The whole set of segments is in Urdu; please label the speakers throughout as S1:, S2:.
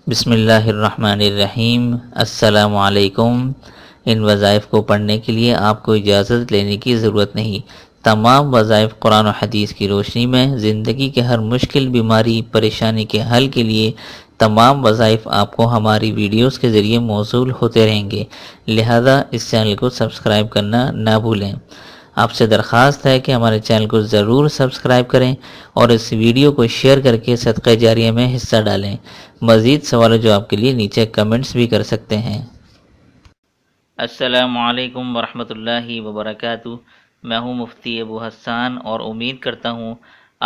S1: بسم اللہ الرحمن الرحیم۔ السلام علیکم۔ ان وظائف کو پڑھنے کے لیے آپ کو اجازت لینے کی ضرورت نہیں۔ تمام وظائف قرآن و حدیث کی روشنی میں زندگی کے ہر مشکل، بیماری، پریشانی کے حل کے لیے تمام وظائف آپ کو ہماری ویڈیوز کے ذریعے موصول ہوتے رہیں گے، لہذا اس چینل کو سبسکرائب کرنا نہ بھولیں۔ آپ سے درخواست ہے کہ ہمارے چینل کو ضرور سبسکرائب کریں اور اس ویڈیو کو شیئر کر کے صدقہ جاریہ میں حصہ ڈالیں۔ مزید سوال و جواب کے لیے نیچے کمنٹس بھی کر سکتے ہیں۔ السلام علیکم ورحمۃ اللہ وبرکاتہ۔ میں ہوں مفتی ابو حسان اور امید کرتا ہوں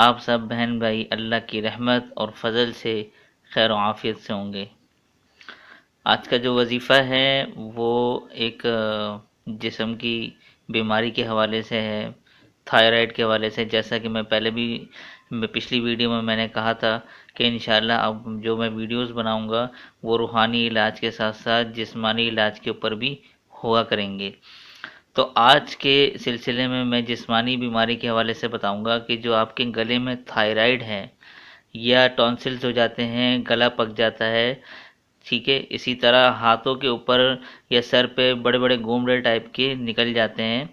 S1: آپ سب بہن بھائی اللہ کی رحمت اور فضل سے خیر و عافیت سے ہوں گے۔ آج کا جو وظیفہ ہے وہ ایک جسم کی بیماری کے حوالے سے ہے، تھائرائیڈ کے حوالے سے۔ جیسا کہ میں پچھلی ویڈیو میں نے کہا تھا کہ انشاءاللہ اب جو میں ویڈیوز بناؤں گا وہ روحانی علاج کے ساتھ ساتھ جسمانی علاج کے اوپر بھی ہوا کریں گے۔ تو آج کے سلسلے میں جسمانی بیماری کے حوالے سے بتاؤں گا کہ جو آپ کے گلے میں تھائرائیڈ ہے یا ٹونسلز ہو جاتے ہیں، گلا پک جاتا ہے، ٹھیک ہے، اسی طرح ہاتھوں کے اوپر یا سر پہ بڑے بڑے گھومرے ٹائپ کے نکل جاتے ہیں،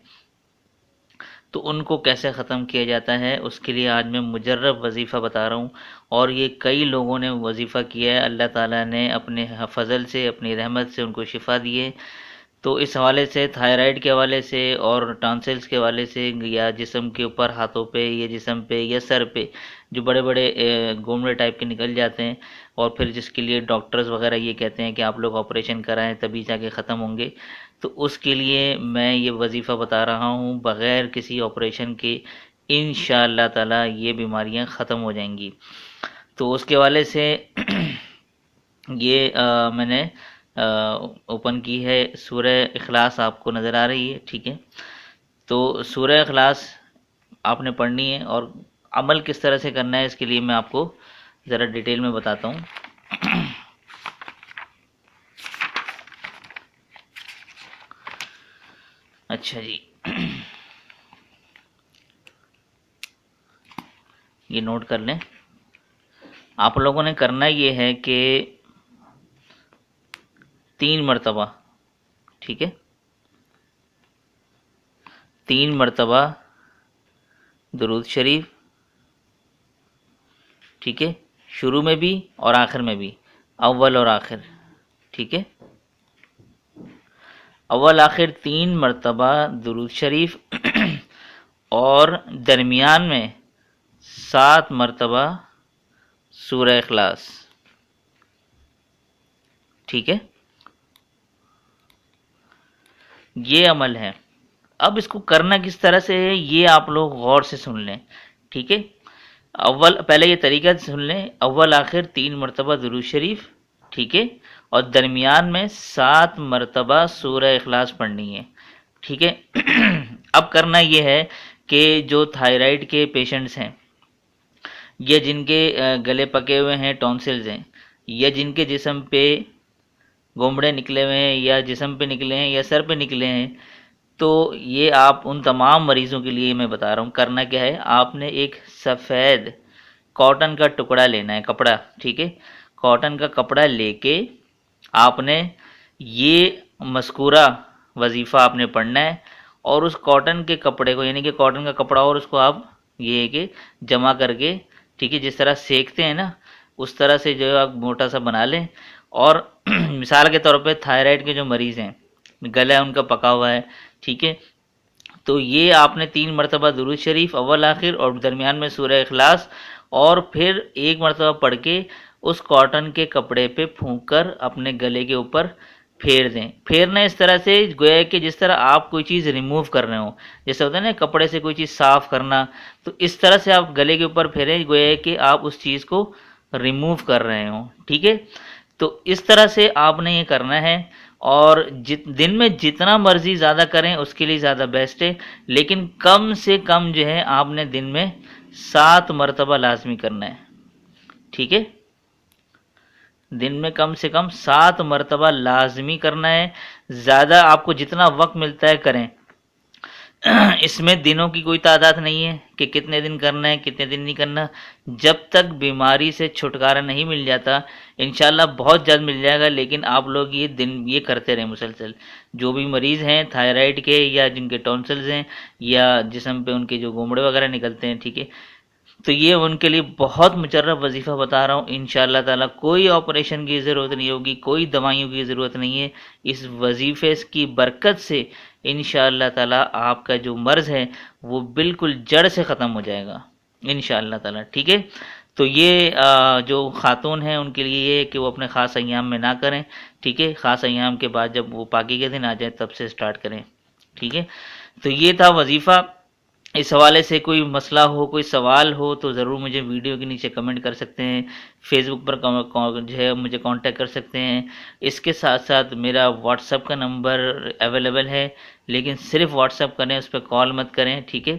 S1: تو ان کو کیسے ختم کیا جاتا ہے اس کے لیے آج میں مجرب وظیفہ بتا رہا ہوں۔ اور یہ کئی لوگوں نے وظیفہ کیا ہے، اللہ تعالیٰ نے اپنے فضل سے، اپنی رحمت سے ان کو شفا دی ہے۔ تو اس حوالے سے، تھائرائیڈ کے حوالے سے اور ٹانسلز کے حوالے سے، یا جسم کے اوپر ہاتھوں پہ یا جسم پہ یا سر پہ جو بڑے بڑے گھومرے ٹائپ کے نکل جاتے ہیں، اور پھر جس کے لیے ڈاکٹرز وغیرہ یہ کہتے ہیں کہ آپ لوگ آپریشن کرائیں تبھی جا کے ختم ہوں گے، تو اس کے لیے میں یہ وظیفہ بتا رہا ہوں بغیر کسی آپریشن کے انشاءاللہ تعالی یہ بیماریاں ختم ہو جائیں گی۔ تو اس کے حوالے سے یہ میں نے اوپن کی ہے سورہ اخلاص، آپ کو نظر آ رہی ہے، ٹھیک ہے۔ تو سورہ اخلاص آپ نے پڑھنی ہے، اور عمل کس طرح سے کرنا ہے اس کے لیے میں آپ کو ذرا ڈیٹیل میں بتاتا ہوں۔ اچھا جی، یہ نوٹ کر لیں۔ آپ لوگوں نے کرنا یہ ہے کہ 3 مرتبہ، ٹھیک ہے، 3 مرتبہ درود شریف، ٹھیک ہے، شروع میں بھی اور آخر میں بھی، اول اور آخر، ٹھیک ہے، اول آخر 3 مرتبہ درود شریف، اور درمیان میں 7 مرتبہ سورہ اخلاص، ٹھیک ہے، یہ عمل ہے۔ اب اس کو کرنا کس طرح سے ہے یہ آپ لوگ غور سے سن لیں، ٹھیک ہے۔ پہلے یہ طریقہ سن لیں، اول آخر 3 مرتبہ درود شریف، ٹھیک ہے، اور درمیان میں 7 مرتبہ سورہ اخلاص پڑھنی ہے، ٹھیک ہے۔ اب کرنا یہ ہے کہ جو تھائرائیڈ کے پیشنٹس ہیں، یا جن کے گلے پکے ہوئے ہیں، ٹونسلز ہیں، یا جن کے جسم پہ گھومڑے نکلے ہوئے ہیں، یا جسم پہ نکلے ہیں، یا سر پہ نکلے ہیں، تو یہ آپ ان تمام مریضوں کے لیے میں بتا رہا ہوں کرنا کیا ہے۔ آپ نے ایک سفید کاٹن کا ٹکڑا لینا ہے، کپڑا، ٹھیک ہے، کاٹن کا کپڑا لے کے آپ نے یہ مذکورہ وظیفہ آپ نے پڑھنا ہے، اور اس کاٹن کے کپڑے کو، یعنی کہ کاٹن کا کپڑا، اور اس کو آپ یہ ہے کہ جمع کر کے، ٹھیک ہے، جس طرح سیکتے ہیں نا اس طرح سے جو آپ موٹا سا بنا لیں۔ اور مثال کے طور پہ تھائرائیڈ کے جو مریض ہیں، گلا ان کا پکا ہوا ہے، ٹھیک ہے، تو یہ آپ نے 3 مرتبہ درود شریف اول آخر اور درمیان میں سورہ اخلاص، اور پھر 1 مرتبہ پڑھ کے اس کاٹن کے کپڑے پہ پھونک کر اپنے گلے کے اوپر پھیر دیں۔ پھیرنا اس طرح سے گویا کہ جس طرح آپ کوئی چیز ریموو کر رہے ہوں، جیسے ہوتا ہے نا کپڑے سے کوئی چیز صاف کرنا، تو اس طرح سے آپ گلے کے اوپر پھیریں گویا کہ آپ اس چیز کو ریموو کر رہے ہوں، ٹھیک ہے۔ تو اس طرح سے آپ نے یہ کرنا ہے، اور دن میں جتنا مرضی زیادہ کریں اس کے لیے زیادہ بیسٹ ہے، لیکن کم سے کم جو ہے آپ نے دن میں 7 مرتبہ لازمی کرنا ہے، ٹھیک ہے، دن میں کم سے کم 7 مرتبہ لازمی کرنا ہے۔ زیادہ آپ کو جتنا وقت ملتا ہے کریں، اس میں دنوں کی کوئی تعداد نہیں ہے کہ کتنے دن کرنا ہے کتنے دن نہیں کرنا. جب تک بیماری سے چھٹکارا نہیں مل جاتا انشاءاللہ بہت جلد مل جائے گا، لیکن آپ لوگ یہ کرتے رہیں مسلسل. جو بھی مریض ہیں تھائرائڈ کے یا جن کے ٹونسلز ہیں یا جسم پہ ان کے جو گومڑے وغیرہ نکلتے ہیں، ٹھیک ہے، تو یہ ان کے لیے بہت مجرب وظیفہ بتا رہا ہوں. انشاءاللہ تعالیٰ کوئی آپریشن کی ضرورت نہیں ہوگی، کوئی دوائیوں کی ضرورت نہیں ہے. اس وظیفے کی برکت سے انشاءاللہ تعالیٰ آپ کا جو مرض ہے وہ بالکل جڑ سے ختم ہو جائے گا انشاءاللہ تعالیٰ. ٹھیک ہے، تو یہ جو خاتون ہیں ان کے لیے یہ ہے کہ وہ اپنے خاص ایام میں نہ کریں. ٹھیک ہے، خاص ایام کے بعد جب وہ پاکی کے دن آ جائیں تب سے سٹارٹ کریں. ٹھیک ہے، تو یہ تھا وظیفہ. اس حوالے سے کوئی مسئلہ ہو، کوئی سوال ہو تو ضرور مجھے ویڈیو کے نیچے کمنٹ کر سکتے ہیں. فیس بک پر جو ہے مجھے کانٹیکٹ کر سکتے ہیں. اس کے ساتھ ساتھ میرا واٹس ایپ کا نمبر اویلیبل ہے، لیکن صرف واٹس ایپ کریں، اس پہ کال مت کریں. ٹھیک ہے،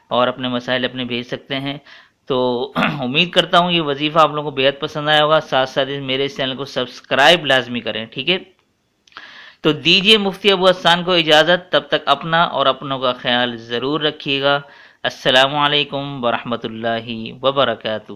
S1: اور اپنے مسائل اپنے بھیج سکتے ہیں. تو امید کرتا ہوں یہ وظیفہ آپ لوگوں کو بےحد پسند آیا ہوگا. ساتھ ساتھ میرے اس چینل کو سبسکرائب لازمی کریں. ٹھیک ہے، تو دیجئے مفتی ابو حسان کو اجازت. تب تک اپنا اور اپنوں کا خیال ضرور رکھیے گا. السلام علیکم ورحمۃ اللہ وبرکاتہ.